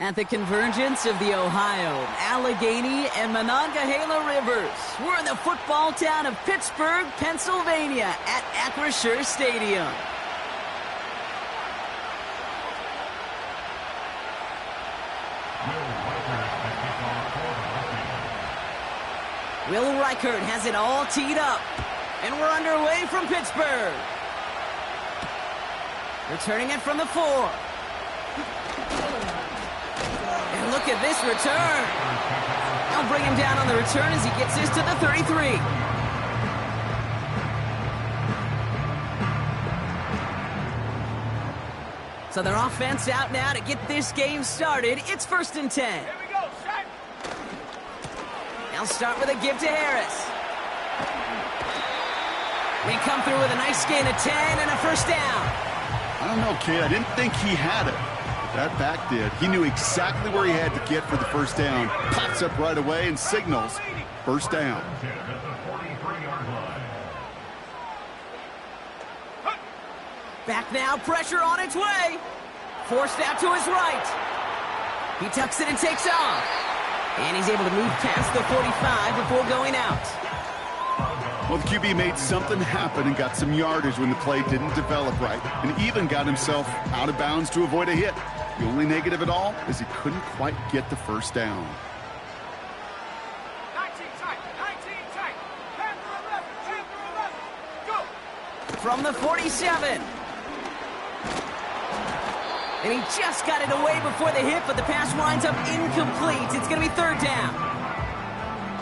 At the convergence of the Ohio, Allegheny, and Monongahela Rivers, we're in the football town of Pittsburgh, Pennsylvania at Acrisure Stadium. Will Reichert has it all teed up, and we're underway from Pittsburgh. Returning it from the 4. And look at this return. They'll bring him down on the return as he gets this to the 33. So their offense out now to get this game started. It's 1st and 10. Here we go, set. They'll start with a give to Harris. They come through with a nice gain of 10 and a first down. I don't know, kid. I didn't think he had it. That back did. He knew exactly where he had to get for the first down. Pops up right away and signals first down. Back now, pressure on its way. Forced out to his right. He tucks it and takes off. And he's able to move past the 45 before going out. Well, the QB made something happen and got some yardage when the play didn't develop right, and even got himself out of bounds to avoid a hit. The only negative at all is he couldn't quite get the first down. 19 tight, 19 tight. 10 for 11, 10 for 11. Go. From the 47. And he just got it away before the hit, but the pass winds up incomplete. It's going to be 3rd down.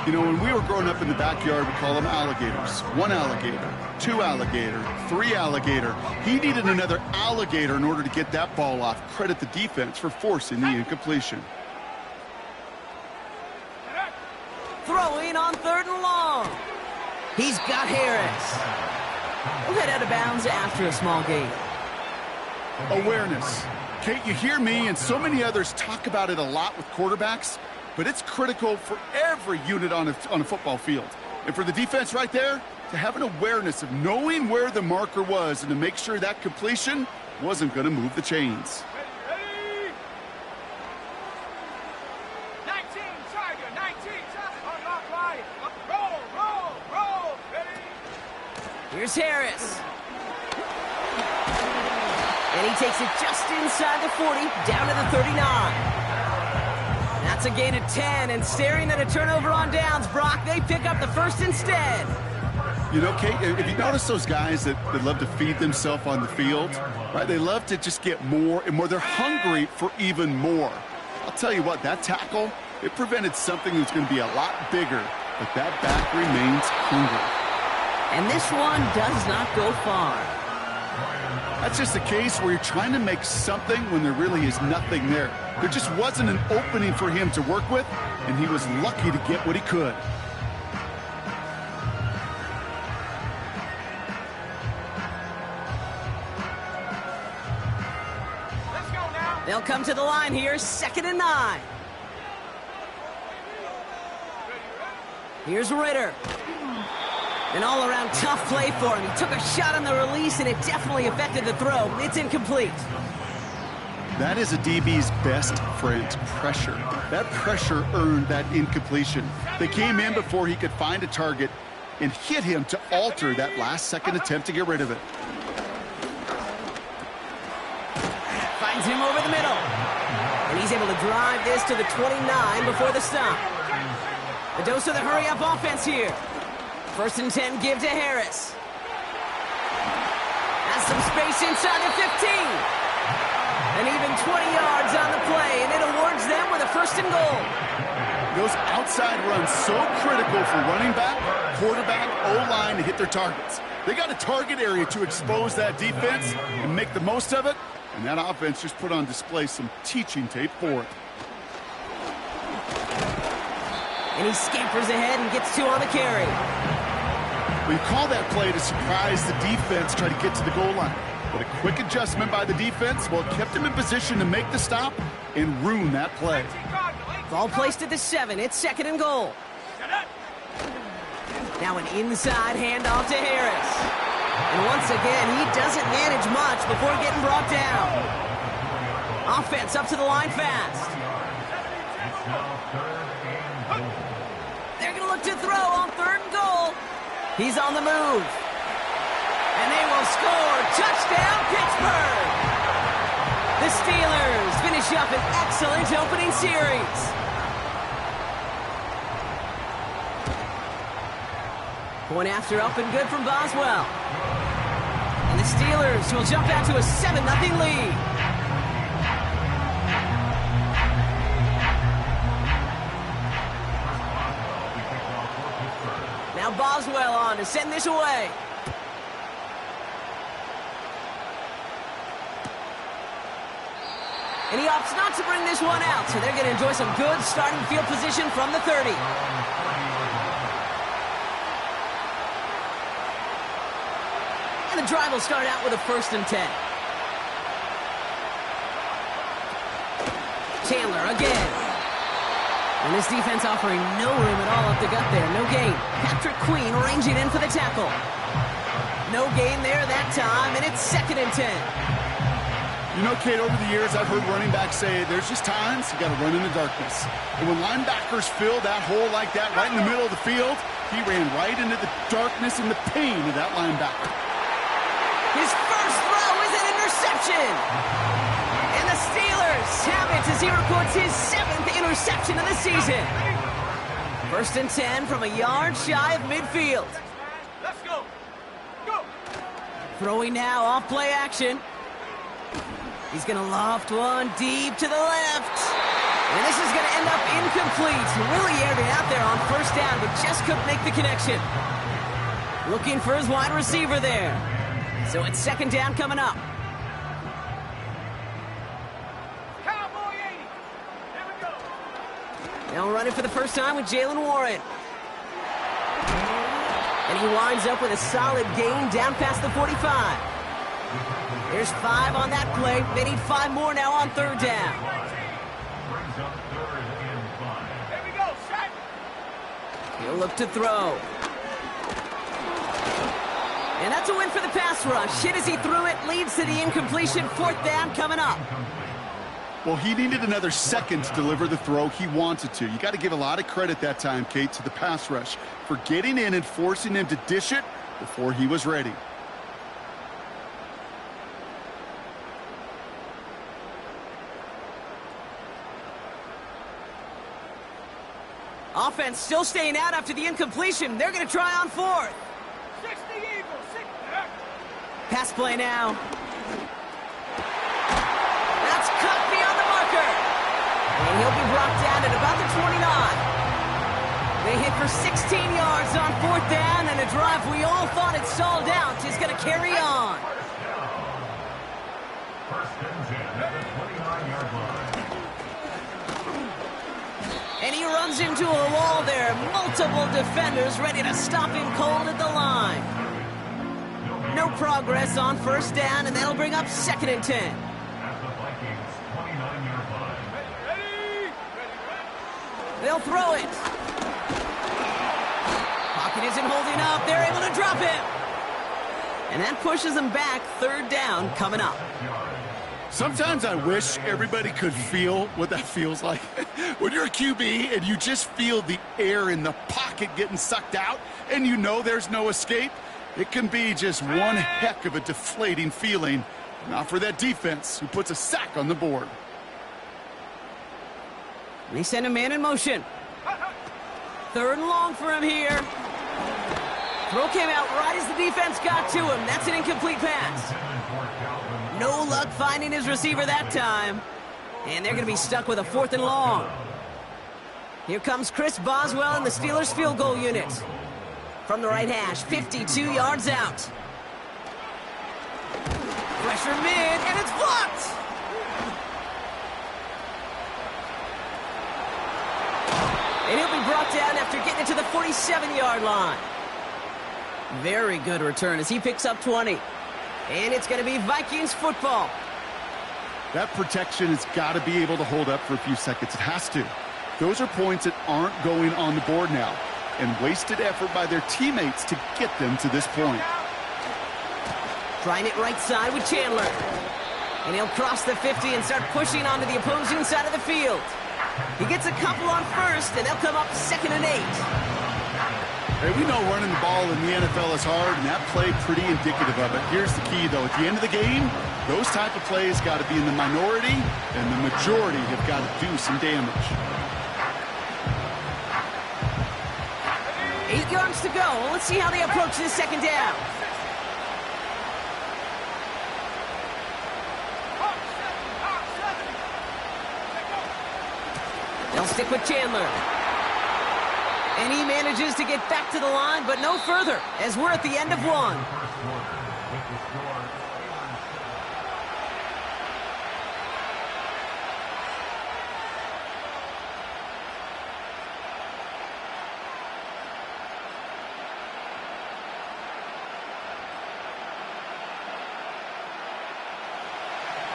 You know, when we were growing up in the backyard, we call them alligators. 1 alligator, 2 alligator, 3 alligator. He needed another alligator in order to get that ball off. Credit the defense for forcing the incompletion. Throwing on 3rd and long. He's got Harris. We'll head out of bounds after a small gain. Awareness. Kate, you hear me and so many others talk about it a lot with quarterbacks, but it's critical for every unit on a football field. And for the defense right there, to have an awareness of knowing where the marker was and to make sure that completion wasn't going to move the chains. Ready. 19 Tiger, 19 Tiger. Unlock line. Roll. Ready. Here's Harris. And he takes it just inside the 40, down to the 39. That's a gain of 10, and staring at a turnover on downs, Brock, they pick up the first instead. You know, Kate, if you notice those guys that love to feed themselves on the field, right? They love to just get more and more. They're hungry for even more. I'll tell you what, that tackle, it prevented something that's going to be a lot bigger, but that back remains hungry. And this one does not go far. That's just a case where you're trying to make something when there really is nothing there. There just wasn't an opening for him to work with, and he was lucky to get what he could. Let's go now. They'll come to the line here, 2nd and 9. Here's Ritter. An all-around tough play for him. He took a shot on the release, and it definitely affected the throw. It's incomplete. That is a DB's best friend, pressure. That pressure earned that incompletion. They came in before he could find a target and hit him to alter that last-second attempt to get rid of it. Finds him over the middle. And he's able to drive this to the 29 before the stop. A dose of the hurry-up offense here. 1st and 10, give to Harris. Has some space inside the 15. And even 20 yards on the play, and it awards them with a 1st and goal. Those outside runs so critical for running back, quarterback, O-line to hit their targets. They got a target area to expose that defense and make the most of it, and that offense just put on display some teaching tape for it. And he scampers ahead and gets 2 on the carry. Well, you call that play to surprise the defense, try to get to the goal line. But a quick adjustment by the defense, well, it kept him in position to make the stop and ruin that play. Ball placed at the 7. It's 2nd and goal. Now an inside handoff to Harris. And once again, he doesn't manage much before getting brought down. Offense up to the line fast. They're going to look to throw on 3rd and goal. He's on the move. And they will score. Touchdown, Pittsburgh! The Steelers finish up an excellent opening series. Point after up and good from Boswell. And the Steelers will jump out to a 7-0 lead. Now Boswell on to send this away. And he opts not to bring this one out, so they're going to enjoy some good starting field position from the 30. And the drive will start out with a 1st and 10. Chandler again. And this defense offering no room at all up the gut there. No gain. Patrick Queen ranging in for the tackle. No gain there that time, and it's 2nd and 10. You know, Kate, over the years, I've heard running backs say there's just times you got to run in the darkness. And when linebackers fill that hole like that right in the middle of the field, he ran right into the darkness and the pain of that linebacker. His first throw is an interception. And the Steelers have it as he records his 7th interception of the season. 1st and 10 from a yard shy of midfield. Let's go. Go. Throwing now off play action. He's going to loft one deep to the left. And this is going to end up incomplete. Really aired it out there on 1st down, but just couldn't make the connection. Looking for his wide receiver there. So it's 2nd down coming up. Cowboy 80. Here we go. Now running for the first time with Jalen Warren. And he winds up with a solid gain down past the 45. There's 5 on that play. They need 5 more now on 3rd down. Here we go, set. He'll look to throw. And that's a win for the pass rush. Hit as he threw it, leads to the incompletion. 4th down coming up. Well, he needed another second to deliver the throw he wanted to. You got to give a lot of credit that time, Kate, to the pass rush for getting in and forcing him to dish it before he was ready. Offense still staying out after the incompletion. They're going to try on 4th. 60 Eagles. 60. Pass play now. That's cut beyond the marker. And he'll be brought down at about the 29. They hit for 16 yards on 4th down, and a drive we all thought had stalled out is going to carry on. And he runs into a wall there. Multiple defenders ready to stop him cold at the line. No progress on 1st down, and that'll bring up 2nd and 10. They'll throw it. Pocket isn't holding up. They're able to drop him. And that pushes them back. 3rd down coming up. Sometimes I wish everybody could feel what that feels like. When you're a QB and you just feel the air in the pocket getting sucked out and you know there's no escape, it can be just one heck of a deflating feeling. Not for that defense who puts a sack on the board. They send a man in motion. 3rd and long for him here. Throw came out right as the defense got to him. That's an incomplete pass. No luck finding his receiver that time. And they're going to be stuck with a 4th and long. Here comes Chris Boswell in the Steelers field goal unit. From the right hash, 52 yards out. Pressure mid, and it's blocked! And he'll be brought down after getting it to the 47-yard line. Very good return as he picks up 20. And it's going to be Vikings football. That protection has got to be able to hold up for a few seconds. It has to. Those are points that aren't going on the board now. And wasted effort by their teammates to get them to this point. Trying it right side with Chandler. And he'll cross the 50 and start pushing onto the opposing side of the field. He gets a couple on first, and they'll come up 2nd and 8. Hey, we know running the ball in the NFL is hard, and that play pretty indicative of it. Here's the key, though. At the end of the game, those type of plays got to be in the minority, and the majority have got to do some damage. 8 yards to go. Let's see how they approach this 2nd down. They'll stick with Chandler. And he manages to get back to the line, but no further, as we're at the end of 1.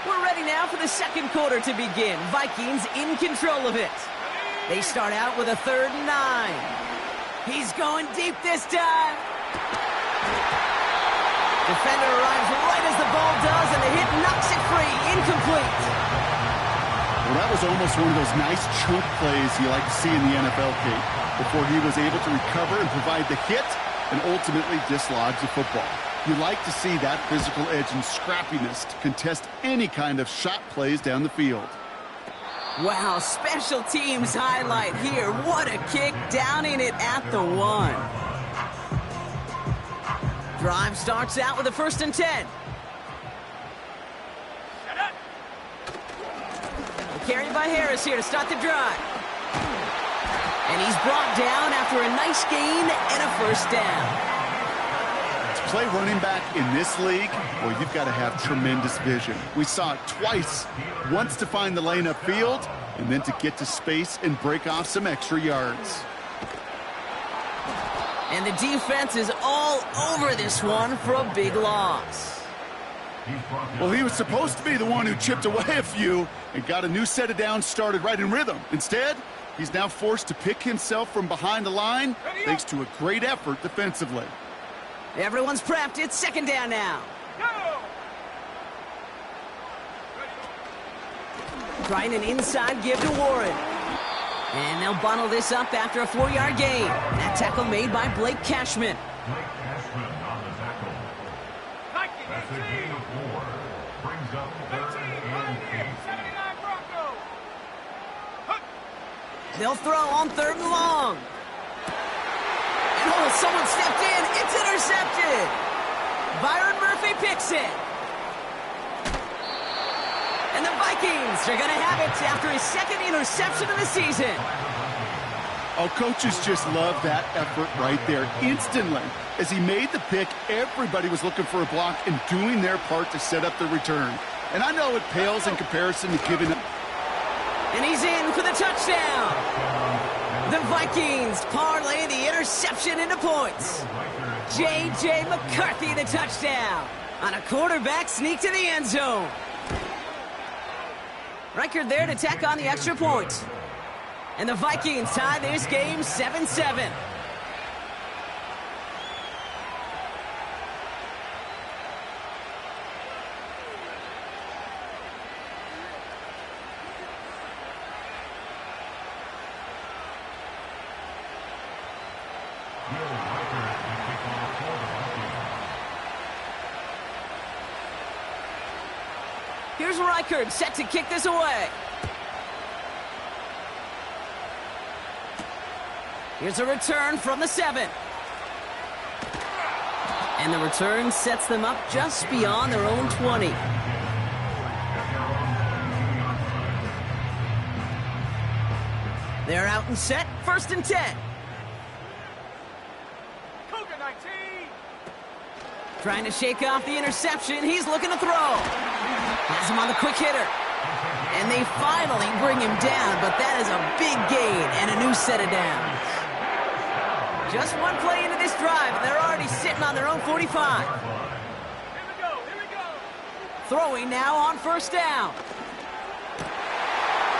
We're ready now for the 2nd quarter to begin. Vikings in control of it. They start out with a 3rd and 9. He's going deep this time. Defender arrives right as the ball does, and the hit knocks it free. Incomplete. Well, that was almost one of those nice chunk plays you like to see in the NFL, Kate, before he was able to recover and provide the hit and ultimately dislodge the football. You like to see that physical edge and scrappiness to contest any kind of shot plays down the field. Wow, special teams highlight here. What a kick, downing it at the 1. Drive starts out with a 1st and 10. Carried by Harris here to start the drive. And he's brought down after a nice gain and a 1st down. To play running back in this league, well, you've got to have tremendous vision. We saw it twice. Once to find the lane upfield, and then to get to space and break off some extra yards. And the defense is all over this one for a big loss. Well, he was supposed to be the one who chipped away a few and got a new set of downs started right in rhythm. Instead, he's now forced to pick himself from behind the line thanks to a great effort defensively. Everyone's prepped. It's 2nd down now. Trying an inside give to Warren. And they'll bundle this up after a 4-yard gain. That tackle made by Blake Cashman. That's a gain of 4. Brings up 3rd and 8. They'll throw on 3rd and long. And oh, someone stepped in. It's intercepted. Byron Murphy picks it. And the Vikings are going to have it after his 2nd interception of the season. Oh, coaches just love that effort right there. Instantly, as he made the pick, everybody was looking for a block and doing their part to set up the return. And I know it pales in comparison to giving up. And he's in for the touchdown. The Vikings parlay the interception into points. J.J. McCarthy the touchdown on a quarterback sneak to the end zone. Reichard there to tack on the extra point. And the Vikings tie this game 7-7. Here's Reichard set to kick this away. Here's a return from the 7. And the return sets them up just beyond their own 20. They're out and set, 1st and 10. Cougar 19. Trying to shake off the interception. He's looking to throw. Has him on the quick hitter. And they finally bring him down, but that is a big gain and a new set of downs. Just one play into this drive, and they're already sitting on their own 45. Here we go, here we go. Throwing now on 1st down.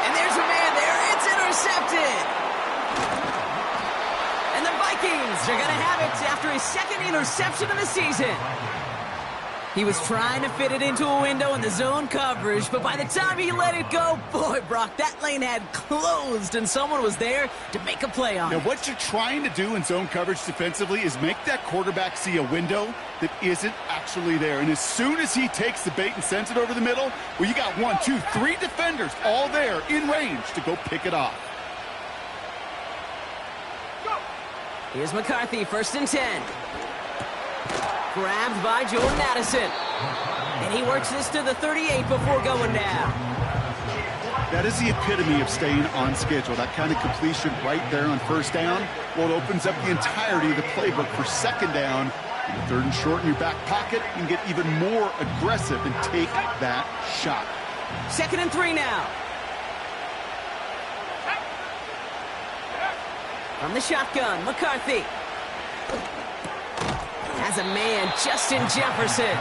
And there's a man there. It's intercepted. And the Vikings are going to have it after his 2nd interception of the season. He was trying to fit it into a window in the zone coverage, but by the time he let it go, boy, Brock, that lane had closed, and someone was there to make a play on it. Now, what you're trying to do in zone coverage defensively is make that quarterback see a window that isn't actually there. And as soon as he takes the bait and sends it over the middle, well, you got 1, 2, 3 defenders all there in range to go pick it off. Here's McCarthy, 1st and 10. Grabbed by Jordan Addison. And he works this to the 38 before going down. That is the epitome of staying on schedule. That kind of completion right there on 1st down. Well, it opens up the entirety of the playbook for 2nd down. And 3rd and short in your back pocket, you can get even more aggressive and take that shot. 2nd and 3 now. From the shotgun, McCarthy. Has a man, Justin Jefferson.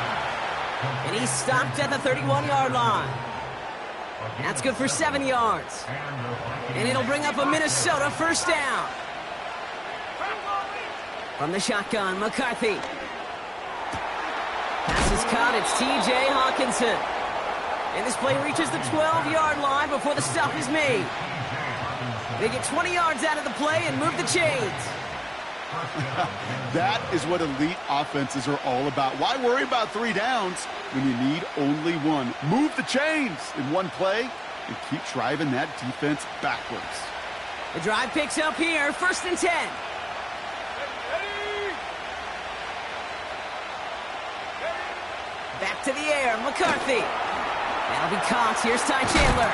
And he's stopped at the 31-yard line. That's good for 7 yards. And it'll bring up a Minnesota 1st down. From the shotgun, McCarthy. Pass is caught, it's T.J. Hawkinson. And this play reaches the 12-yard line before the stop is made. They get 20 yards out of the play and move the chains. That is what elite offenses are all about. Why worry about 3 downs when you need only 1? Move the chains in one play and keep driving that defense backwards. The drive picks up here, 1st and 10. Back to the air, McCarthy. That'll be caught. Here's Ty Chandler.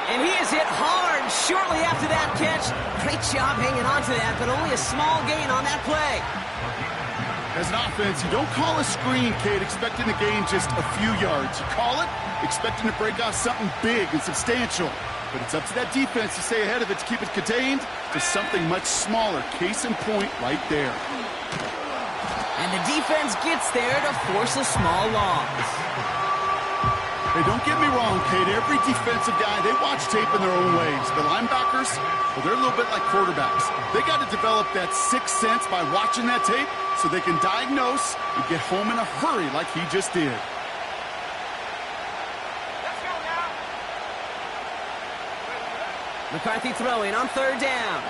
And he is hit hard shortly after that catch. Great job hanging on to that, but only a small gain on that play. As an offense, you don't call a screen, kid, expecting to gain just a few yards. You call it expecting to break off something big and substantial. But it's up to that defense to stay ahead of it, to keep it contained to something much smaller. Case in point right there. And the defense gets there to force a small loss. Hey, don't get me wrong, Kate. Every defensive guy, they watch tape in their own ways. But linebackers, well, they're a little bit like quarterbacks. They got to develop that sixth sense by watching that tape so they can diagnose and get home in a hurry like he just did. Let's go now. McCarthy throwing on 3rd down.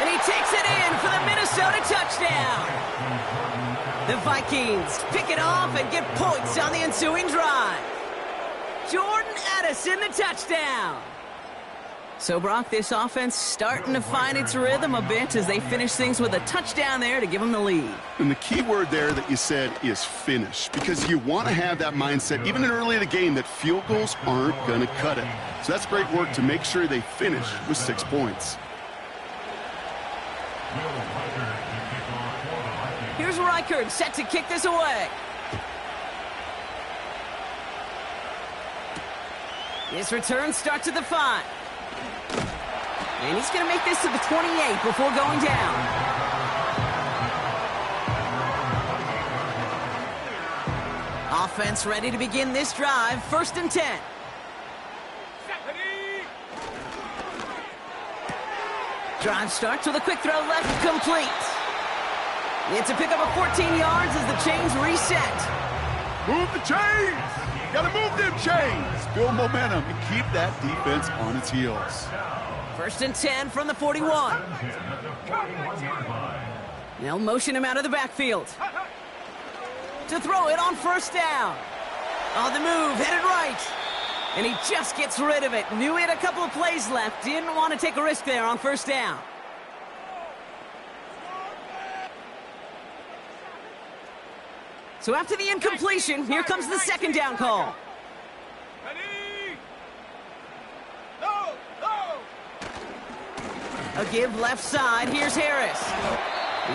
And he takes it in for the Minnesota touchdown. The Vikings pick it off and get points on the ensuing drive. Jordan Addison, the touchdown. So, Brock, this offense starting to find its rhythm a bit as they finish things with a touchdown there to give them the lead. And the key word there that you said is finish, because you want to have that mindset, even early in the game, that field goals aren't going to cut it. So that's great work to make sure they finish with 6 points. Here's Reichard set to kick this away. His return starts at the 5. And he's going to make this to the 28 before going down. Offense ready to begin this drive. 1st and 10. Drive starts with a quick throw left, complete. It's a pickup of 14 yards as the chains reset. Move the chains! Got to move them chains! Build momentum and keep that defense on its heels. 1st and 10 from the 41. They'll motion him out of the backfield. To throw it on 1st down. On the move, headed right. And he just gets rid of it. Knew he had a couple of plays left. Didn't want to take a risk there on 1st down. So after the incompletion, here comes the 2nd down call. Ready? Go! Go! A give left side. Here's Harris.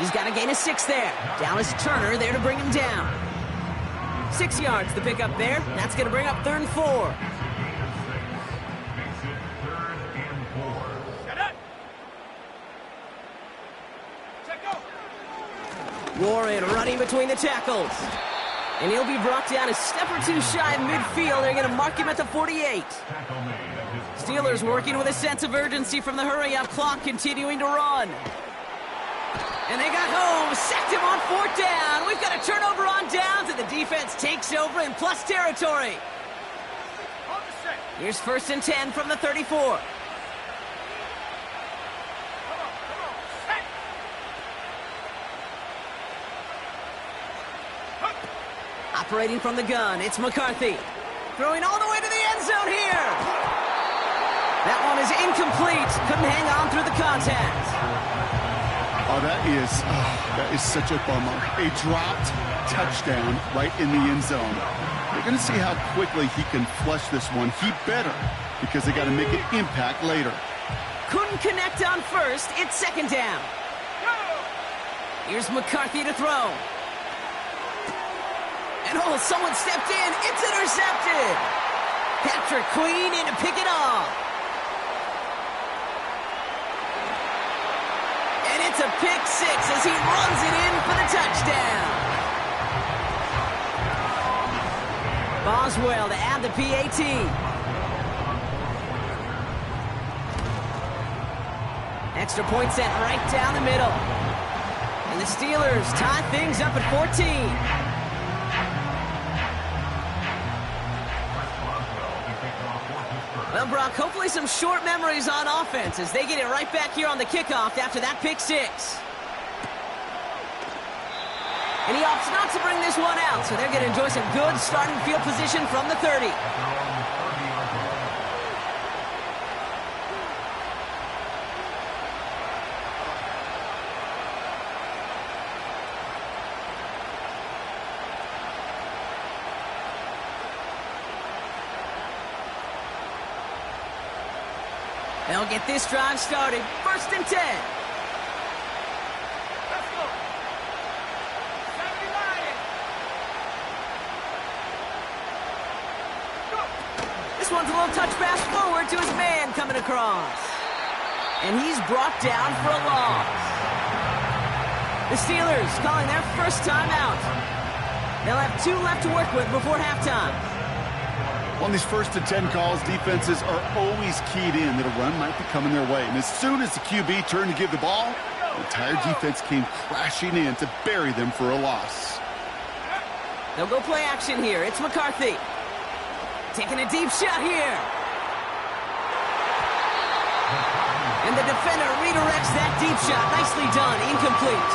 He's got to gain a 6 there. Dallas Turner there to bring him down. 6 yards to pick up there. That's going to bring up 3rd and 4. Set it! Check go! Warren running between the tackles. And he'll be brought down a step or 2 shy of midfield. They're going to mark him at the 48. Steelers working with a sense of urgency from the hurry-up clock, continuing to run. And they got home, sacked him on 4th down. We've got a turnover on downs, and the defense takes over in plus territory. On the set. Here's 1st and 10 from the 34. Come on, set. Operating from the gun, it's McCarthy. Throwing all the way to the end zone here. That one is incomplete. Couldn't hang on through the contact. Oh, that is such a bummer. A dropped touchdown right in the end zone. We're going to see how quickly he can flush this one. He better, because they got to make an impact later. Couldn't connect on 1st. It's 2nd down. Here's McCarthy to throw. And oh, someone stepped in. It's intercepted. Patrick Queen in to pick it off. And it's a pick 6 as he runs it in for the touchdown. Boswell to add the PAT. Extra point set right down the middle. And the Steelers tie things up at 14. Well, Brock, hopefully some short memories on offense as they get it right back here on the kickoff after that pick 6. And he opts not to bring this one out, so they're going to enjoy some good starting field position from the 30. They'll get this drive started. 1st and 10. Let's go. 79. Go. This one's a little touch pass forward to his man coming across. And he's brought down for a loss. The Steelers calling their first time out. They'll have 2 left to work with before halftime. On these 1st and 10 calls, defenses are always keyed in that a run might be coming their way. And as soon as the QB turned to give the ball, the entire defense came crashing in to bury them for a loss. They'll go play action here. It's McCarthy. Taking a deep shot here. And the defender redirects that deep shot. Nicely done. Incomplete.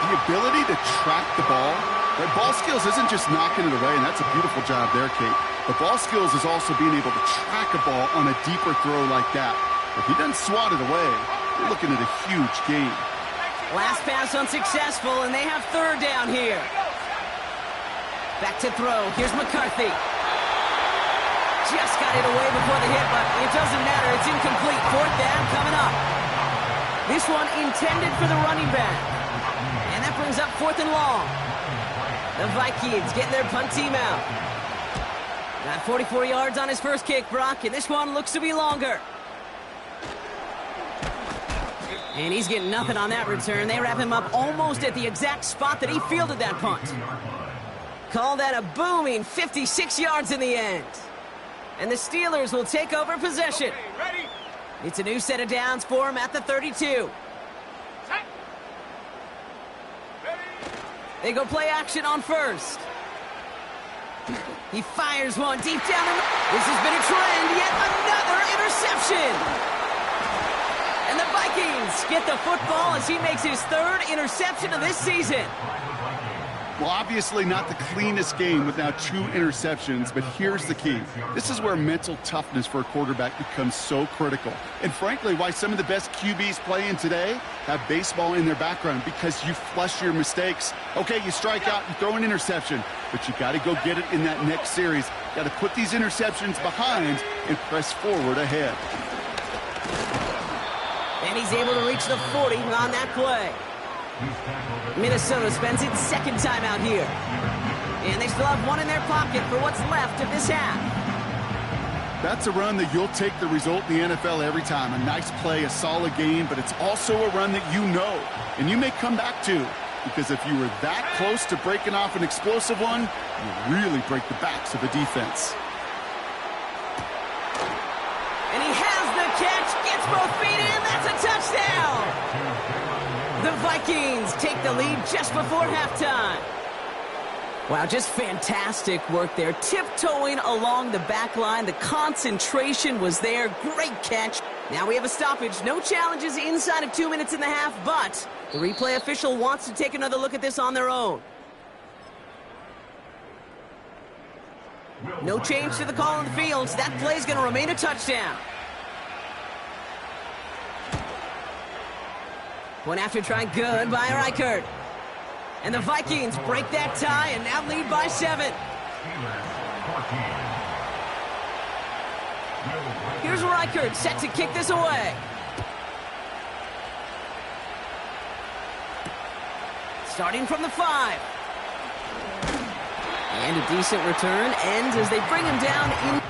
The ability to track the ball. Right, ball skills isn't just knocking it away, and that's a beautiful job there, Kate. But ball skills is also being able to track a ball on a deeper throw like that. If he doesn't swat it away, you're looking at a huge gain. Last pass unsuccessful, and they have 3rd down here. Back to throw. Here's McCarthy. Just got it away before the hit, but it doesn't matter. It's incomplete. 4th down coming up. This one intended for the running back. And that brings up 4th and long. The Vikings getting their punt team out. Got 44 yards on his first kick, Brock, and this one looks to be longer. And he's getting nothing on that return. They wrap him up almost at the exact spot that he fielded that punt. Call that a booming 56 yards in the end. And the Steelers will take over possession. Okay, ready? It's a new set of downs for him at the 32. Set. Ready? They go play action on 1st. He fires one deep down the... This has been a trend. Yet another interception. And the Vikings get the football as he makes his 3rd interception of this season. Well, obviously not the cleanest game with now 2 interceptions, but here's the key. This is where mental toughness for a quarterback becomes so critical. And frankly, why some of the best QBs playing today have baseball in their background, because you flush your mistakes. Okay, you strike out, you throw an interception, but you got to go get it in that next series. Got to put these interceptions behind and press forward ahead. And he's able to reach the 40 on that play. Minnesota spends its 2nd time out here. And they still have 1 in their pocket for what's left of this half. That's a run that you'll take the result in the NFL every time. A nice play, a solid game, but it's also a run that you know and you may come back to, because if you were that close to breaking off an explosive one, you really break the backs of the defense. And he has the catch, gets both feet in, that's a touchdown! The Vikings take the lead just before halftime. Wow, just fantastic work there. Tiptoeing along the back line. The concentration was there. Great catch. Now we have a stoppage. No challenges inside of 2 minutes and a half, but the replay official wants to take another look at this on their own. No change to the call on the field. That play is going to remain a touchdown. One after try, good by Reichert. And the Vikings break that tie and now lead by 7. Here's Reichert set to kick this away. Starting from the 5. And a decent return ends as they bring him down in.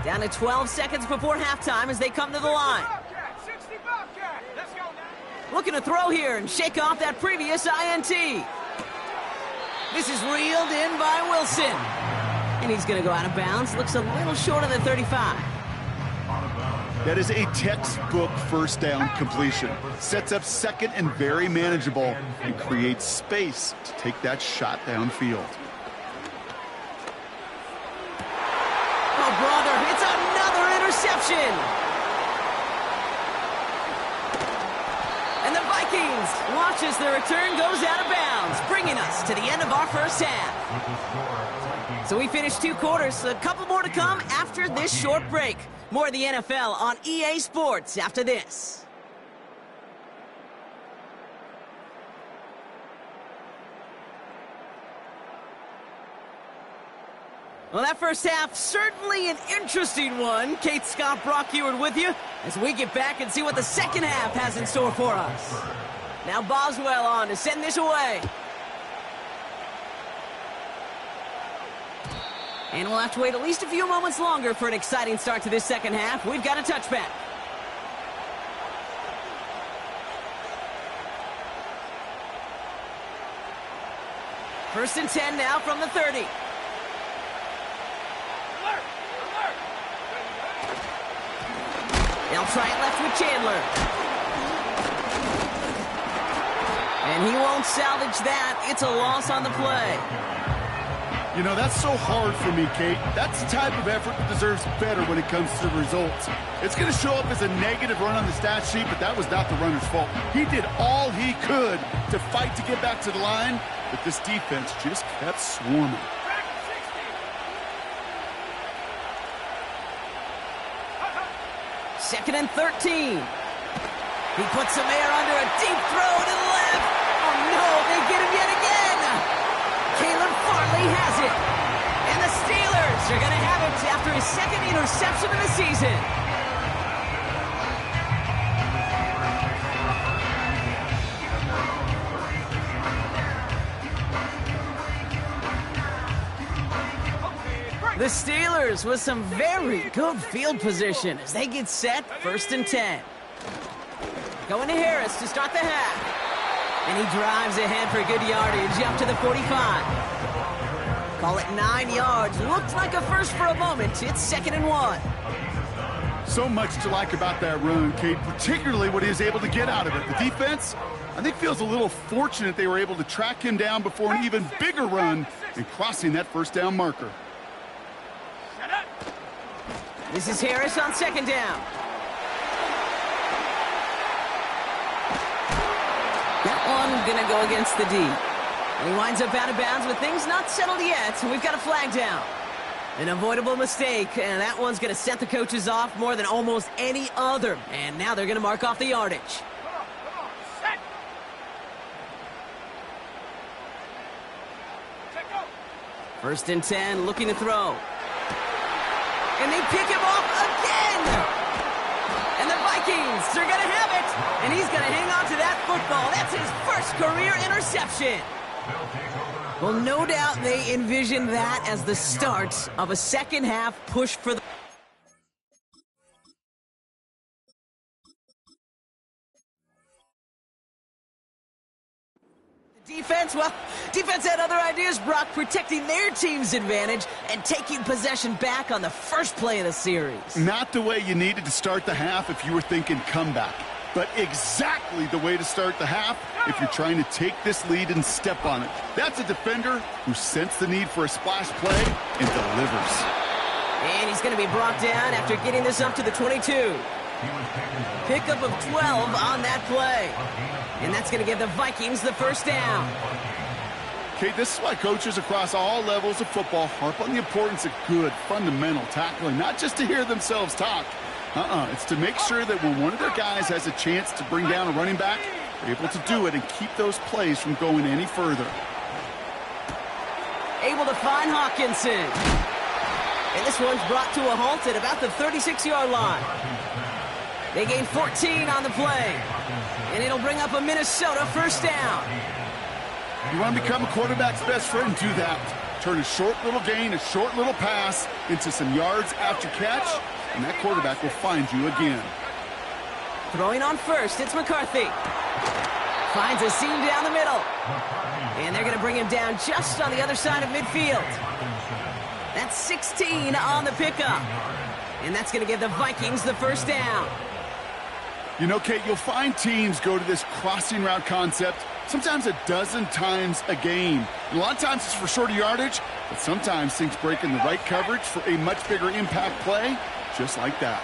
Down to 12 seconds before halftime as they come to the line. Looking to throw here and shake off that previous INT. This is reeled in by Wilson. And he's going to go out of bounds. Looks a little short of the 35. That is a textbook first down completion. Sets up second and very manageable and creates space to take that shot downfield. Oh, brother, it's another interception. And the Vikings watch as the return goes out of bounds, bringing us to the end of our first half. So we finished 2 quarters, a couple more to come after this short break. More of the NFL on EA Sports after this. Well, that first half, certainly an interesting one. Kate, Scott, Brock Ewart with you as we get back and see what the second half has in store for us. Now Boswell on to send this away. And we'll have to wait at least a few moments longer for an exciting start to this second half. We've got a touchback. First and 10 now from the 30. They'll try it left with Chandler. And he won't salvage that. It's a loss on the play. You know, that's so hard for me, Kate. That's the type of effort that deserves better when it comes to the results. It's going to show up as a negative run on the stat sheet, but that was not the runner's fault. He did all he could to fight to get back to the line, but this defense just kept swarming. Second and 13. He puts some air under a deep throw to the left. Oh, no, they get him yet again. Caleb Farley has it. And the Steelers are going to have it after his second interception of the season. The Steelers with some very good field position as they get set, first and 10. Going to Harris to start the half. And he drives ahead for good yardage up to the 45. Call it 9 yards. Looked like a first for a moment. It's second and 1. So much to like about that run, Kate, particularly what he was able to get out of it. The defense, I think, feels a little fortunate they were able to track him down before an even bigger run and crossing that first down marker. This is Harris on second down. That one gonna go against the D. And he winds up out of bounds with things not settled yet. We've got a flag down. An avoidable mistake, and that one's gonna set the coaches off more than almost any other. And now they're gonna mark off the yardage. Come on, set. Check go. First and 10, looking to throw. And they pick him off again! And the Vikings are going to have it! And he's going to hang on to that football. That's his first career interception. Well, no doubt they envisioned that as the start of a second-half push for the... Defense, well, defense had other ideas, Brock, protecting their team's advantage and taking possession back on the first play of the series. Not the way you needed to start the half if you were thinking comeback, but exactly the way to start the half if you're trying to take this lead and step on it. That's a defender who sensed the need for a splash play and delivers. And he's going to be brought down after getting this up to the 22. Pickup of 12 on that play. And that's going to give the Vikings the first down. Okay, this is why coaches across all levels of football harp on the importance of good, fundamental tackling, not just to hear themselves talk. It's to make sure that when one of their guys has a chance to bring down a running back, they're able to do it and keep those plays from going any further. Able to find Hawkinson. And this one's brought to a halt at about the 36-yard line. They gain 14 on the play. And it'll bring up a Minnesota first down. You want to become a quarterback's best friend? Do that. Turn a short little gain, a short little pass into some yards after catch, and that quarterback will find you again. Throwing on first, it's McCarthy. Finds a seam down the middle. And they're going to bring him down just on the other side of midfield. That's 16 on the pickup. And that's going to give the Vikings the first down. You know, Kate, you'll find teams go to this crossing route concept sometimes a dozen times a game. And a lot of times it's for shorter yardage, but sometimes things break in the right coverage for a much bigger impact play, just like that.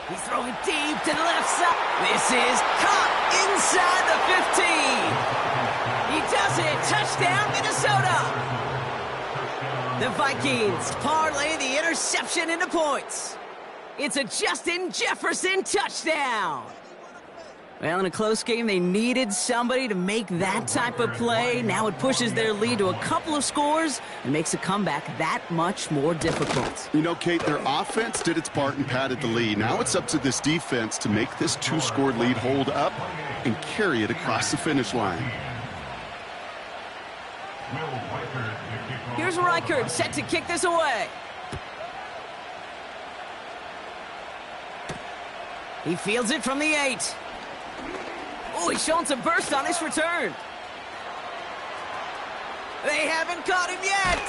He's throwing deep to the left side. This is caught inside the 15. He does it. Touchdown, Minnesota. The Vikings parlay the interception into points. It's a Justin Jefferson touchdown. Well, in a close game, they needed somebody to make that type of play. Now it pushes their lead to a couple of scores and makes a comeback that much more difficult. You know, Kate, their offense did its part and padded the lead. Now it's up to this defense to make this two-score lead hold up and carry it across the finish line. Here's Reichert set to kick this away. He fields it from the 8. Oh, he's showing some burst on his return. They haven't caught him yet.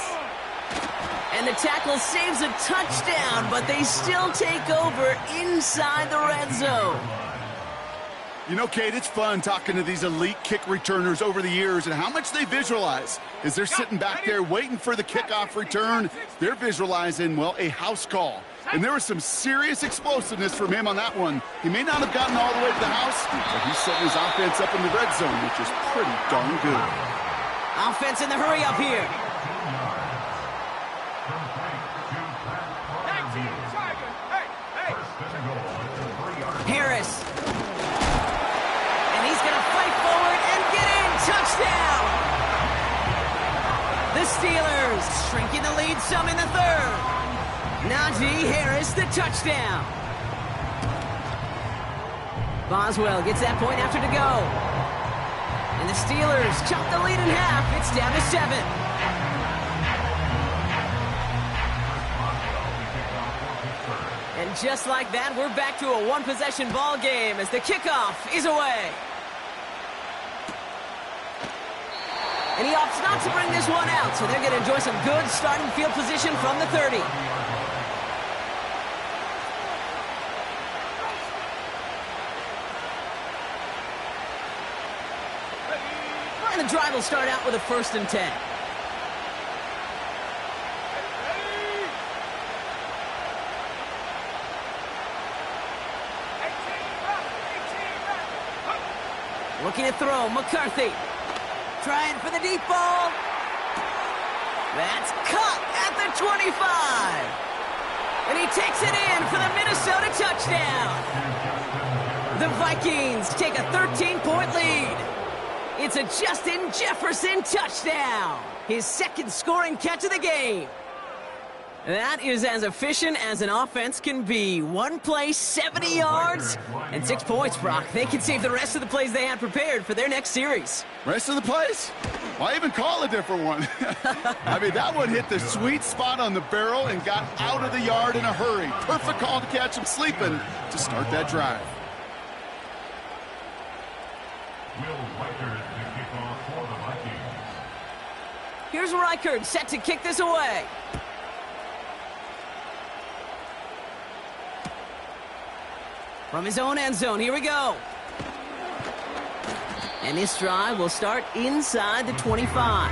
And the tackle saves a touchdown, but they still take over inside the red zone. You know, Kate, it's fun talking to these elite kick returners over the years and how much they visualize. As they're sitting back there waiting for the kickoff return, they're visualizing, well, a house call. And there was some serious explosiveness from him on that one. He may not have gotten all the way to the house, but he's setting his offense up in the red zone, which is pretty darn good. Offense in the hurry up here. 19, Tiger. Hey. Harris. And he's going to fight forward and get in. Touchdown. The Steelers shrinking the lead some in the third. Najee Harris, the touchdown. Boswell gets that point after to go. And the Steelers chop the lead in half. It's down to 7. And just like that, we're back to a one-possession ball game as the kickoff is away. And he opts not to bring this one out, so they're going to enjoy some good starting field position from the 30. And the drive will start out with a 1st and 10. Looking to throw, McCarthy. Trying for the deep ball. That's caught at the 25. And he takes it in for the Minnesota touchdown. The Vikings take a 13-point lead. It's a Justin Jefferson touchdown. His second scoring catch of the game. That is as efficient as an offense can be. One play, 70 yards, and 6 points, Brock. They can save the rest of the plays they had prepared for their next series. Rest of the plays? Why even call a different one? I mean, that one hit the sweet spot on the barrel and got out of the yard in a hurry. Perfect call to catch him sleeping to start that drive. Here's Reichard set to kick this away. From his own end zone, here we go. And this drive will start inside the 25.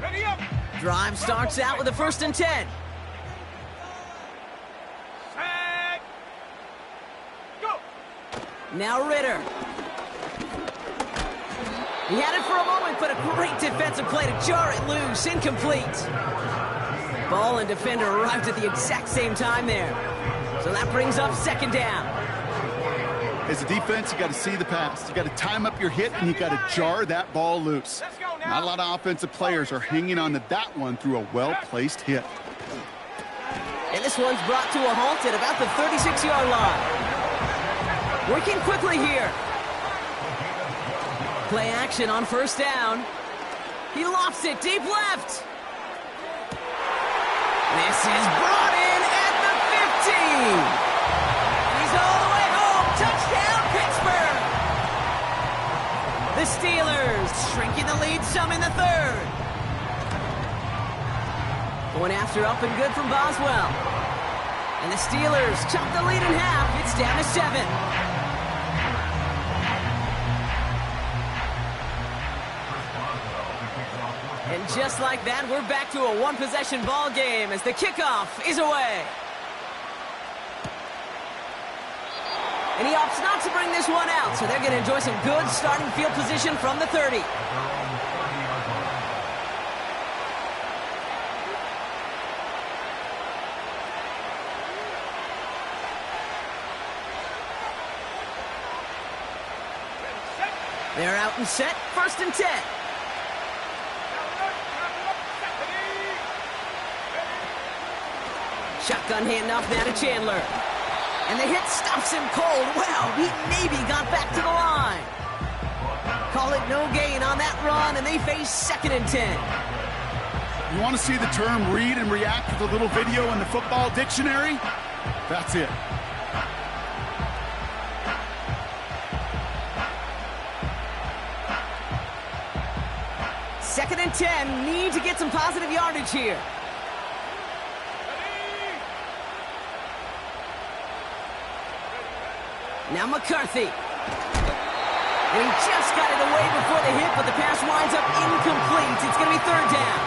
Ready up. Drive starts out with a 1st and 10. Set. Go. Now Ritter. He had it for a moment, but a great defensive play to jar it loose. Incomplete. Ball and defender arrived at the exact same time there. So that brings up 2nd down. As a defense, you got to see the pass. You got to time up your hit, and you got to jar that ball loose. Not a lot of offensive players are hanging on to that one through a well-placed hit. And this one's brought to a halt at about the 36-yard line. Working quickly here. Play action on 1st down. He lofts it deep left. This is brought in at the 15. He's all the way home. Touchdown, Pittsburgh. The Steelers shrinking the lead some in the 3rd. Going after up and good from Boswell. And the Steelers chop the lead in half. It's down to 7. And just like that, we're back to a one-possession ball game as the kickoff is away. And he opts not to bring this one out, so they're going to enjoy some good starting field position from the 30. They're out and set, 1st and 10. Shotgun handoff now to Chandler. And the hit stops him cold. Wow, he maybe got back to the line. Call it no gain on that run, and they face 2nd and 10. You want to see the term read and react with a little video in the football dictionary? That's it. Second and 10, need to get some positive yardage here. Now McCarthy. And he just got it away before the hit, but the pass winds up incomplete. It's going to be 3rd down.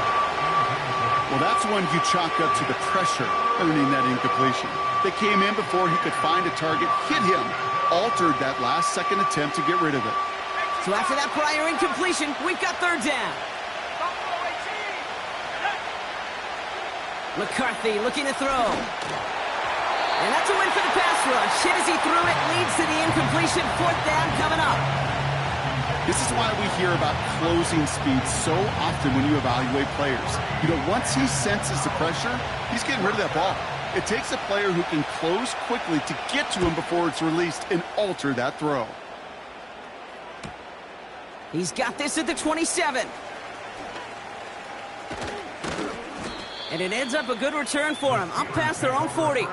Well, that's when you chalk up to the pressure earning that incompletion. They came in before he could find a target, hit him, altered that last-second attempt to get rid of it. So after that prior incompletion, we've got 3rd down. McCarthy looking to throw. And that's a win for the pass rush. Hit as he threw it, leads to the incompletion. 4th down coming up. This is why we hear about closing speed so often when you evaluate players. You know, once he senses the pressure, he's getting rid of that ball. It takes a player who can close quickly to get to him before it's released and alter that throw. He's got this at the 27. And it ends up a good return for him, up past their own 40.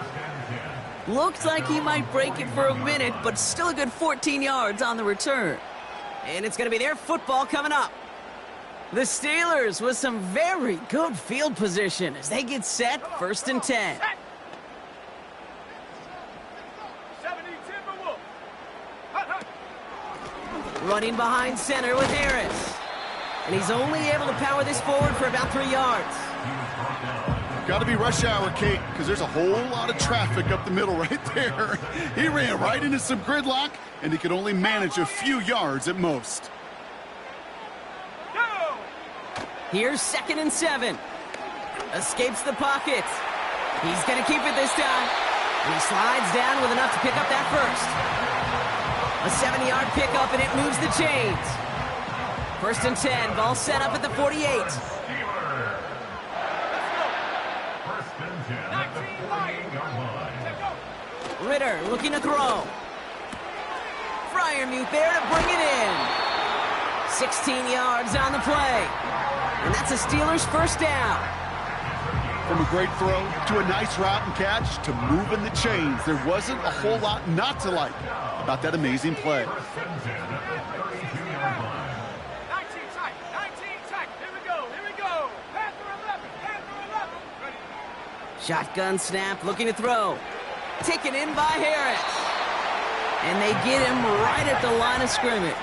Looks like he might break it for a minute, but still a good 14 yards on the return. And it's going to be their football coming up. The Steelers with some very good field position as they get set, 1st and 10. Running behind center with Harris. And he's only able to power this forward for about 3 yards. Got to be rush hour, Kate, because there's a whole lot of traffic up the middle right there. He ran right into some gridlock, and he could only manage a few yards at most. Here's 2nd and 7. Escapes the pocket. He's going to keep it this time. And he slides down with enough to pick up that first. A 7-yard pickup, and it moves the chains. 1st and 10. Ball set up at the 48. Ritter looking to throw. Freiermuth there to bring it in. 16 yards on the play. And that's a Steelers first down. From a great throw to a nice route and catch to moving the chains, there wasn't a whole lot not to like about that amazing play. 19 tight. Here we go. Panther 11. Ready. Shotgun snap, looking to throw. Taken in by Harris. And they get him right at the line of scrimmage.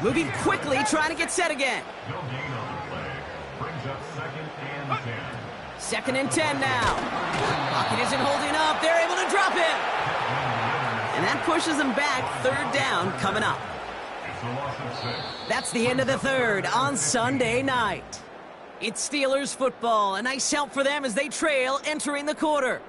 Moving quickly, trying to get set again. 2nd and 10 now. Pocket isn't holding up. They're able to drop him. And that pushes them back. 3rd down coming up. That's the end of the 3rd on Sunday night. It's Steelers football. A nice help for them as they trail entering the quarter.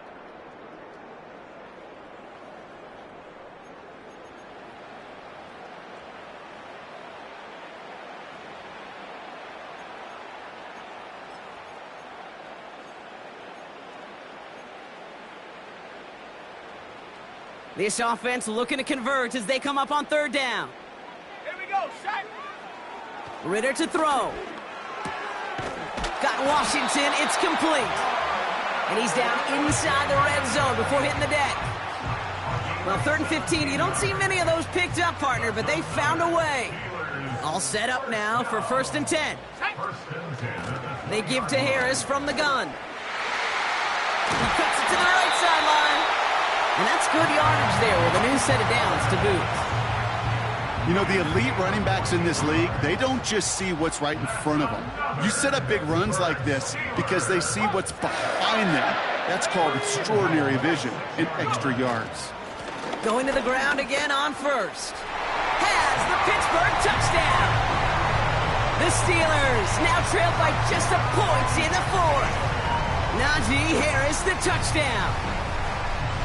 This offense looking to convert as they come up on 3rd down. Here we go, shot. Ritter to throw. Got Washington, it's complete. And he's down inside the red zone before hitting the deck. Well, 3rd and 15, you don't see many of those picked up, partner, but they found a way. All set up now for 1st and 10. They give to Harris from the gun. He cuts it to the right sideline. And that's good yardage there with a new set of downs to boot. You know, the elite running backs in this league, they don't just see what's right in front of them. You set up big runs like this because they see what's behind them. That's called extraordinary vision and extra yards. Going to the ground again on 1st. Has the Pittsburgh touchdown. The Steelers now trailed by just a point in the 4th. Najee Harris, the touchdown.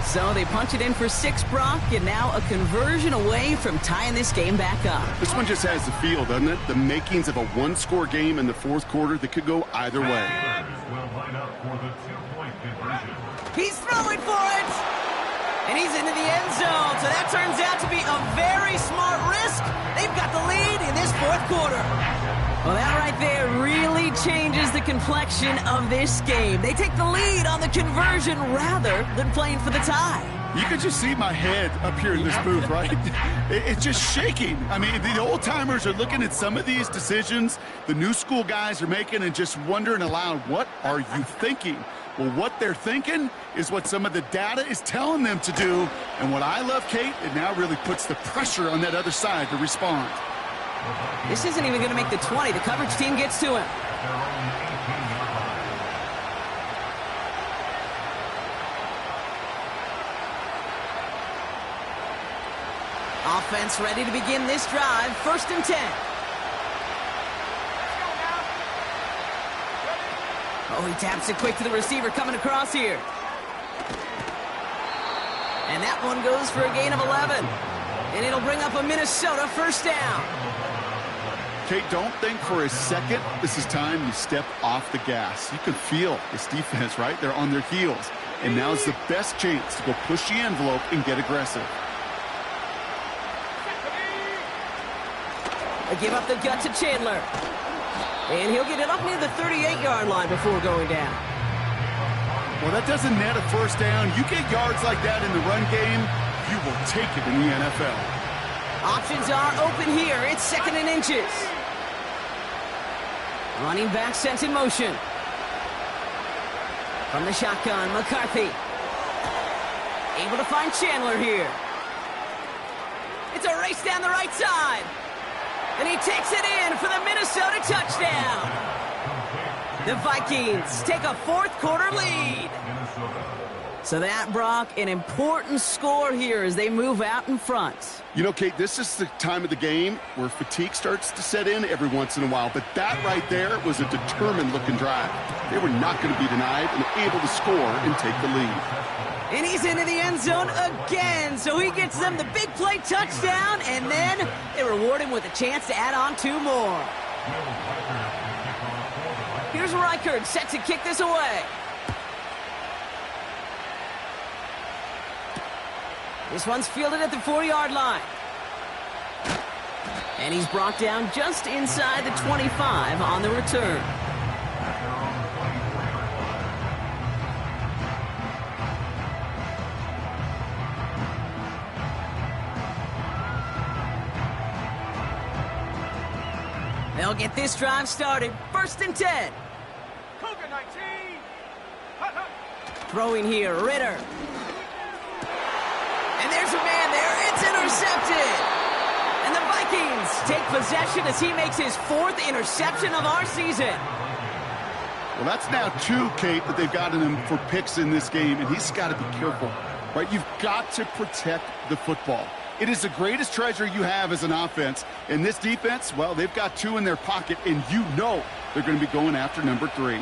So they punch it in for 6, Brock, and now a conversion away from tying this game back up. This one just has the feel, doesn't it? The makings of a one-score game in the 4th quarter that could go either way. He's throwing for it! And he's into the end zone, so that turns out to be a very smart risk. They've got the lead in this 4th quarter. Well, that right there really changes the complexion of this game. They take the lead on the conversion rather than playing for the tie. You could just see my head up here in this booth, right? It's just shaking. I mean, the old-timers are looking at some of these decisions the new school guys are making and just wondering aloud, what are you thinking? Well, what they're thinking is what some of the data is telling them to do. And what I love, Kate, it now really puts the pressure on that other side to respond. This isn't even going to make the 20. The coverage team gets to him. Offense ready to begin this drive. 1st and 10. Oh, he taps it quick to the receiver coming across here. And that one goes for a gain of 11. And it'll bring up a Minnesota first down. Kate, don't think for a second this is time you step off the gas. You can feel this defense, right? They're on their heels. And now's the best chance to go push the envelope and get aggressive. They give up the gut to Chandler. And he'll get it up near the 38-yard line before going down. Well, that doesn't net a first down. You get yards like that in the run game, you will take it in the NFL. Options are open here. It's 2nd and inches. Running back sent in motion. From the shotgun, McCarthy. Able to find Chandler here. It's a race down the right side. And he takes it in for the Minnesota touchdown. The Vikings take a fourth quarter lead. So that, Brock, an important score here as they move out in front. You know, Kate, this is the time of the game where fatigue starts to set in every once in a while. But that right there was a determined-looking drive. They were not going to be denied and able to score and take the lead. And he's into the end zone again, so he gets them the big play touchdown, and then they reward him with a chance to add on 2 more. Here's Reichard set to kick this away. This one's fielded at the 4-yard line. And he's brought down just inside the 25 on the return. They'll get this drive started. 1st and 10. Cougar 19. Hut, hut. Throwing here, Ritter. And there's a man there. It's intercepted. And the Vikings take possession as he makes his 4th interception of our season. Well, that's now 2, Kate, that they've gotten him for picks in this game, and he's got to be careful, right? You've got to protect the football. It is the greatest treasure you have as an offense. And this defense, well, they've got 2 in their pocket, and you know they're going to be going after number 3.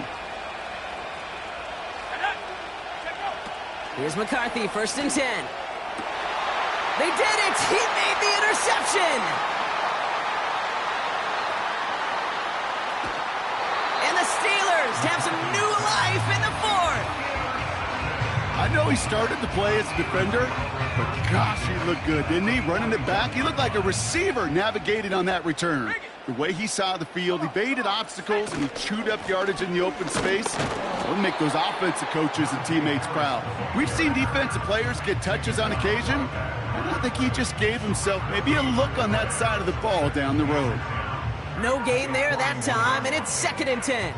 Here's McCarthy, 1st and 10. They did it! He made the interception! And the Steelers have some new life in the 4th. I know he started the play as a defender, but gosh, he looked good, didn't he? Running it back, he looked like a receiver navigating on that return. The way he saw the field, he baited obstacles, and he chewed up yardage in the open space. It'll make those offensive coaches and teammates proud. We've seen defensive players get touches on occasion, and I think he just gave himself maybe a look on that side of the ball down the road. No gain there that time, and it's 2nd and 10.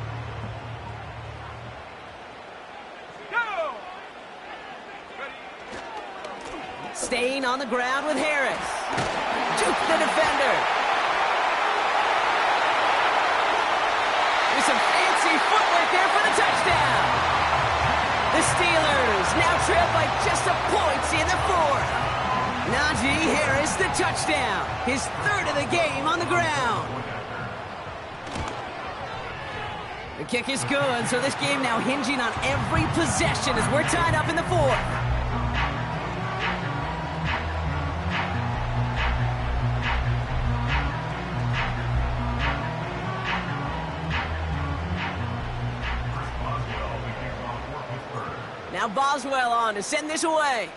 Staying on the ground with Harris. Juke the defender. There's some fancy footwork there for the touchdown. The Steelers now trail by just a point in the 4th. Najee Harris the touchdown. His 3rd of the game on the ground. The kick is good, so this game now hinging on every possession as we're tied up in the 4th. Now Boswell on to send this away.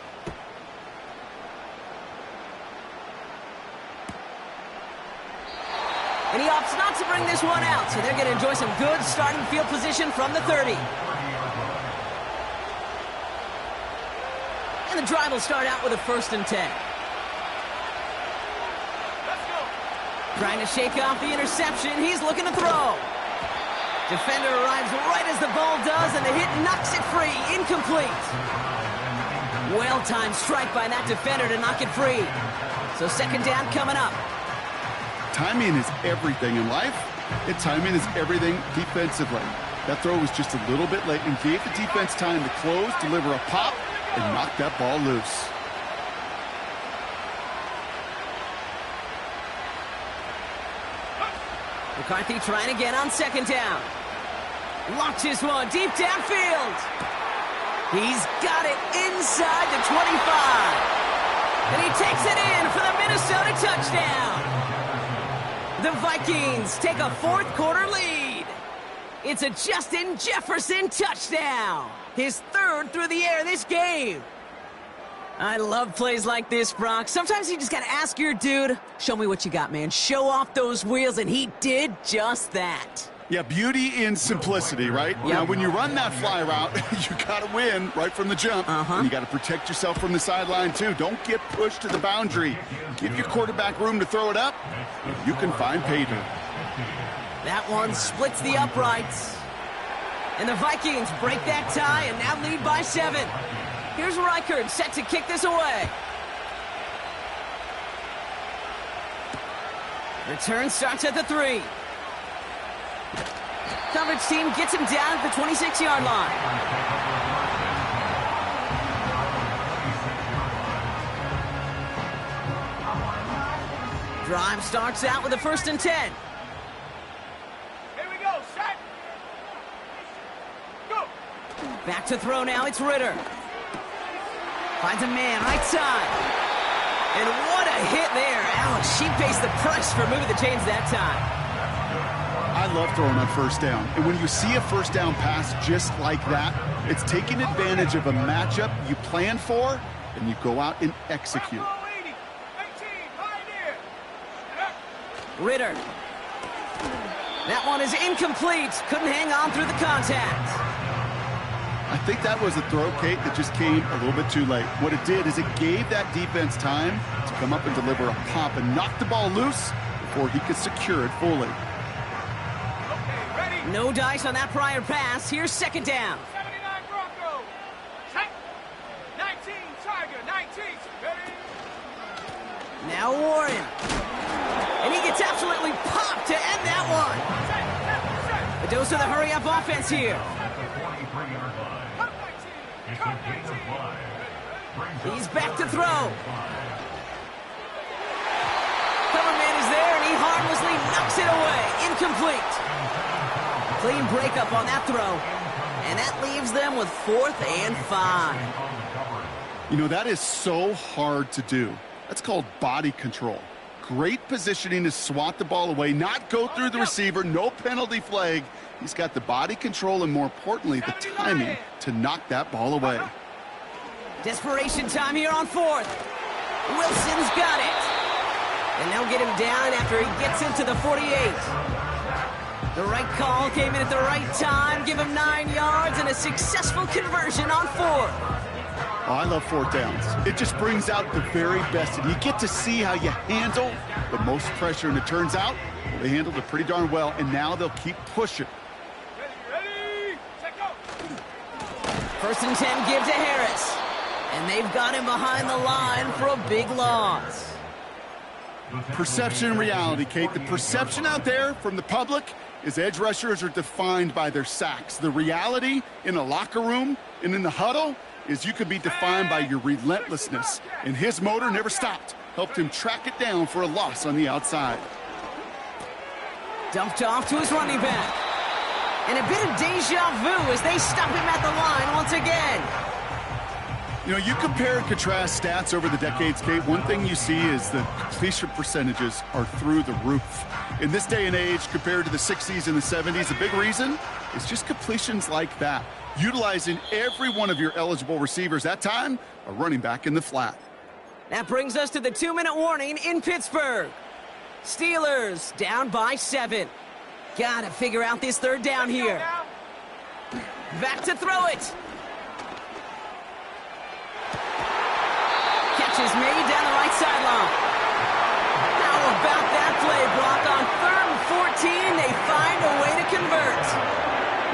And he opts not to bring this one out, so they're going to enjoy some good starting field position from the 30. And the drive will start out with a 1st and 10. Let's go. Trying to shake off the interception. He's looking to throw. Defender arrives right as the ball does, and the hit knocks it free. Incomplete. Well-timed strike by that defender to knock it free. So 2nd down coming up. Timing is everything in life, and timing is everything defensively. That throw was just a little bit late and gave the defense time to close, deliver a pop, and knock that ball loose. McCarthy trying again on 2nd down. Launches one deep downfield. He's got it inside the 25. And he takes it in for the Minnesota touchdown. The Vikings take a 4th quarter lead. It's a Justin Jefferson touchdown. His 3rd through the air this game. I love plays like this, Brock. Sometimes you just got to ask your dude, show me what you got, man. Show off those wheels, and he did just that. Yeah, beauty in simplicity, right? Yep. Now, when you run that fly route, you got to win right from the jump. And you got to protect yourself from the sideline, too. Don't get pushed to the boundary. Give your quarterback room to throw it up. You can find pay dirt. That one splits the uprights. And the Vikings break that tie and now lead by 7. Here's Reichard set to kick this away. Return starts at the 3. coverage team gets him down at the 26-yard line. Drive starts out with a 1st and 10. Here we go, set. Go. Back to throw now, it's Ritter. Finds a man, right side. And what a hit there. Alex, she faced the press for moving the chains that time. I love throwing on 1st down. And when you see a 1st down pass just like that, it's taking advantage of a matchup you plan for, and you go out and execute. Ritter. That one is incomplete. Couldn't hang on through the contact. I think that was a throw, Kate, that just came a little bit too late. What it did is it gave that defense time to come up and deliver a pop and knock the ball loose before he could secure it fully. Okay, ready. No dice on that prior pass. Here's 2nd down. 79 Broncos. Set. 19 Tiger. 19. Ready. Now Warren. And he gets absolutely popped to end that one. A dose of the hurry-up offense here. He's back to throw. Cover man is there, and he harmlessly knocks it away. Incomplete. Clean breakup on that throw. And that leaves them with 4th and 5. You know, that is so hard to do. That's called body control. Great positioning to swat the ball away, not go through the receiver, no penalty flag. He's got the body control and, more importantly, the timing to knock that ball away. Desperation time here on 4th. Wilson's got it. And they'll get him down after he gets into the 48. The right call came in at the right time, give him 9 yards and a successful conversion on 4th. Oh, I love 4th downs. It just brings out the very best. And you get to see how you handle the most pressure. And it turns out they handled it pretty darn well. And now they'll keep pushing. Ready. Set go. 1st and 10 give to Harris. And they've got him behind the line for a big loss. Perception and reality, Kate. The perception out there from the public is edge rushers are defined by their sacks. The reality in a locker room and in the huddle is you could be defined by your relentlessness. And his motor never stopped. Helped him track it down for a loss on the outside. Dumped off to his running back. And a bit of deja vu as they stop him at the line once again. You know, you compare and contrast stats over the decades, Kate. One thing you see is the completion percentages are through the roof. In this day and age, compared to the 60s and the 70s, a big reason is just completions like that. Utilizing every one of your eligible receivers. That time, a running back in the flat. That brings us to the 2-minute warning in Pittsburgh. Steelers down by 7. Gotta figure out this 3rd down here. Back to throw it. Catch is made down the right sideline. How about that play, Brock? On 3rd and 14, they find a way to convert.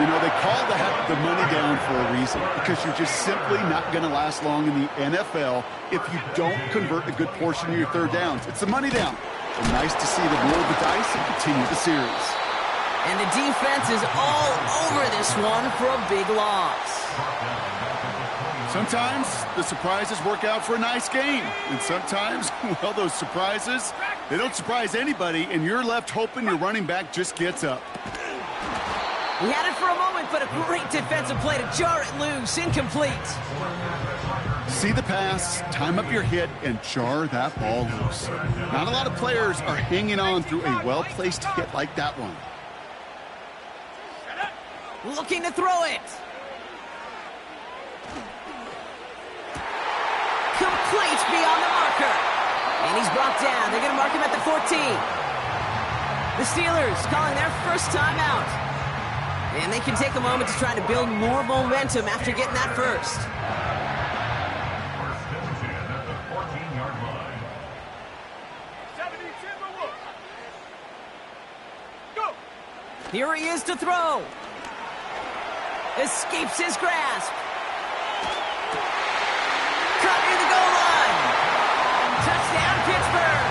You know, they call the money down for a reason, because you're just simply not going to last long in the NFL if you don't convert a good portion of your 3rd downs. It's the money down. So nice to see them roll the dice and continue the series. And the defense is all over this one for a big loss. Sometimes the surprises work out for a nice game. And sometimes, well, those surprises, they don't surprise anybody, and you're left hoping your running back just gets up. He had it for a moment, but a great defensive play to jar it loose. Incomplete. See the pass, time up your hit, and jar that ball loose. Not a lot of players are hanging on through a well-placed hit like that one. Looking to throw it. Complete beyond the marker. And he's brought down. They're going to mark him at the 14. The Steelers calling their first timeout. And they can take a moment to try to build more momentum after getting that first. Here he is to throw. Escapes his grasp. Cut near the goal line. Touchdown, Pittsburgh.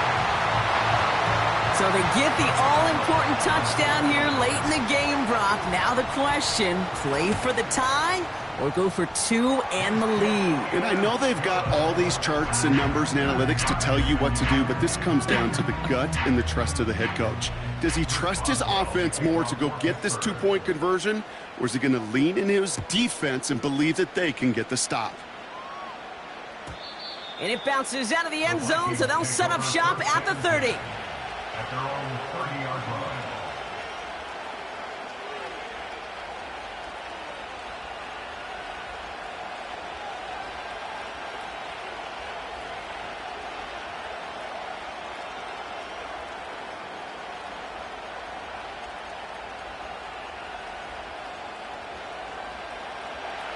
So Well, they get the all-important touchdown here late in the game, Brock. Now the question, play for the tie or go for two and the lead? And I know they've got all these charts and numbers and analytics to tell you what to do, but this comes down to the gut and the trust of the head coach. Does he trust his offense more to go get this two-point conversion, or is he going to lean in his defense and believe that they can get the stop? And it bounces out of the end zone, so they'll set up shop at the 30. At their own 30-yard line.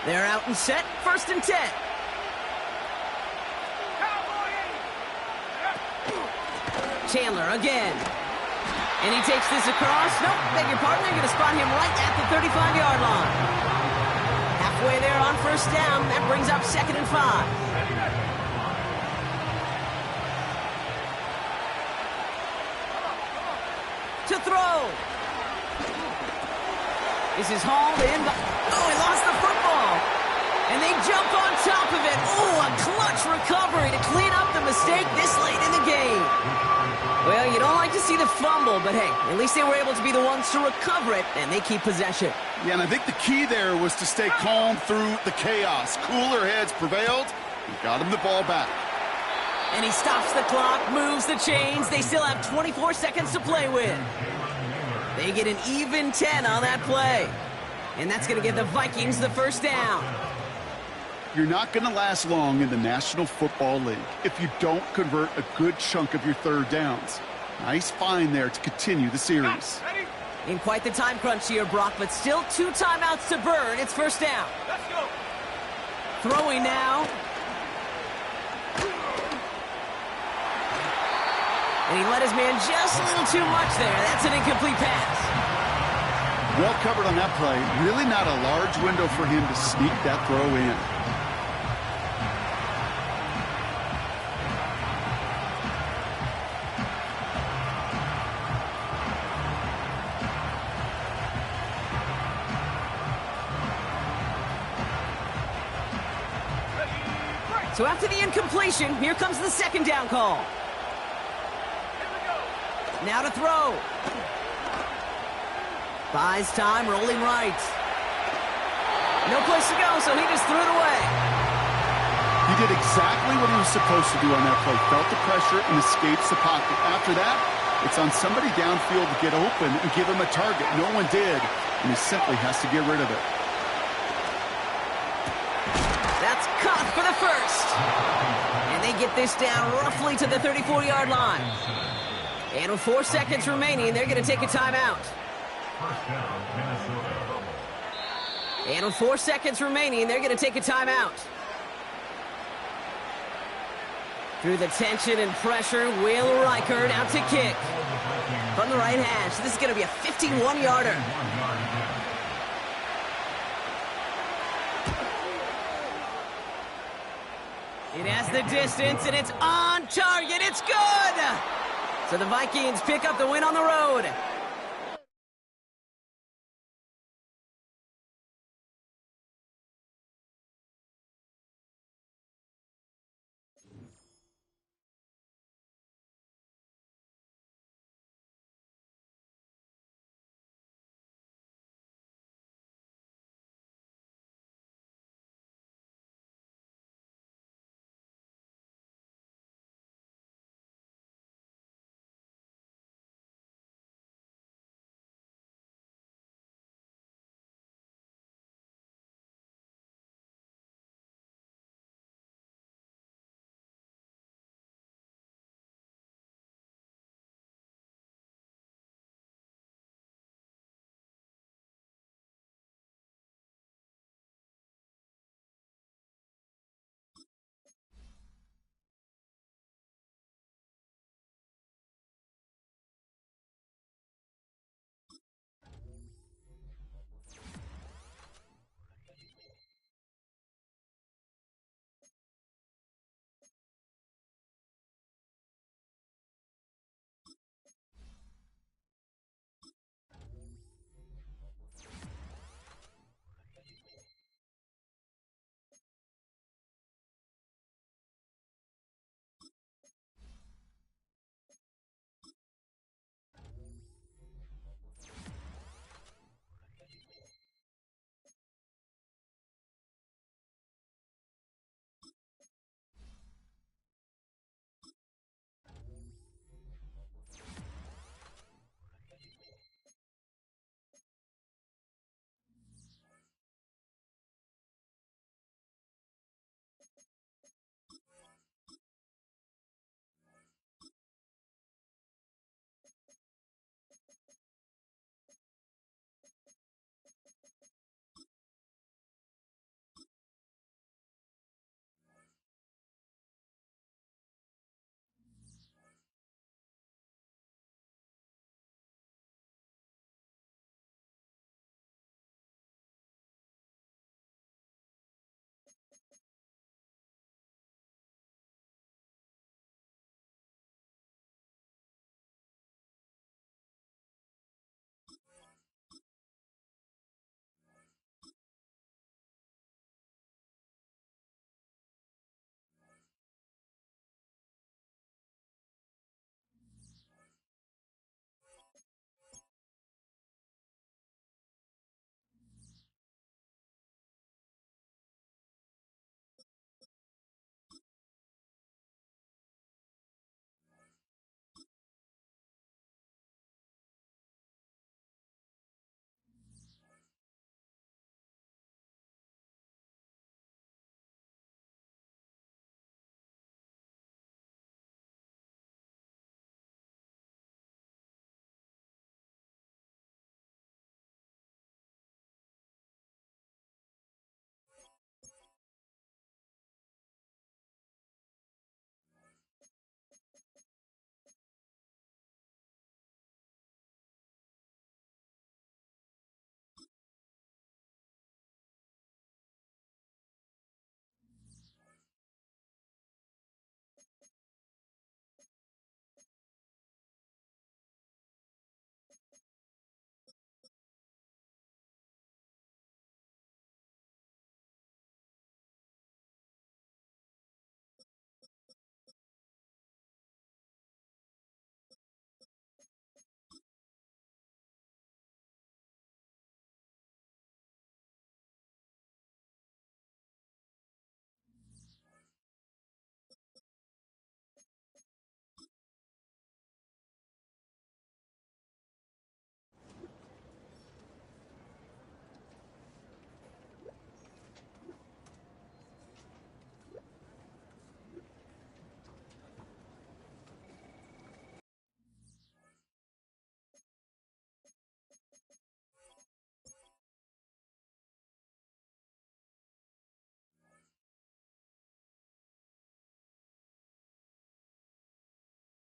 They're out and set, 1st and 10. Chandler again. And he takes this across. Nope, beg your pardon. They're going to spot him right at the 35-yard line. Halfway there on 1st down. That brings up 2nd and 5. To throw. This is hauled in. Oh, he lost the football. And they jump on top of it. Oh, a clutch recovery to clean up the mistake this late in the game. Well, you don't like to see the fumble, but hey, at least they were able to be the ones to recover it, and they keep possession. Yeah, and I think the key there was to stay calm through the chaos. Cooler heads prevailed and got him the ball back. And he stops the clock, moves the chains. They still have 24 seconds to play with. They get an even 10 on that play. And that's going to give the Vikings the 1st down. You're not going to last long in the National Football League if you don't convert a good chunk of your 3rd downs. Nice find there to continue the series. In quite the time crunch here, Brock, but still 2 timeouts to burn. It's 1st down. Let's go. Throwing now. And he let his man just a little too much there. That's an incomplete pass. Well covered on that play. Really not a large window for him to sneak that throw in. So after the incompletion, here comes the 2nd down call. Now to throw. Buys time, rolling right. No place to go, so he just threw it away. He did exactly what he was supposed to do on that play. Felt the pressure and escapes the pocket. After that, it's on somebody downfield to get open and give him a target. No one did, and he simply has to get rid of it. That's caught for the 1st. And they get this down roughly to the 34-yard line. And with 4 seconds remaining, they're going to take a timeout. And with 4 seconds remaining, they're going to take a timeout. Through the tension and pressure, Will Reichard out to kick. From the right hash, this is going to be a 51-yarder. It has the distance, and it's on target. It's good! So the Vikings pick up the win on the road.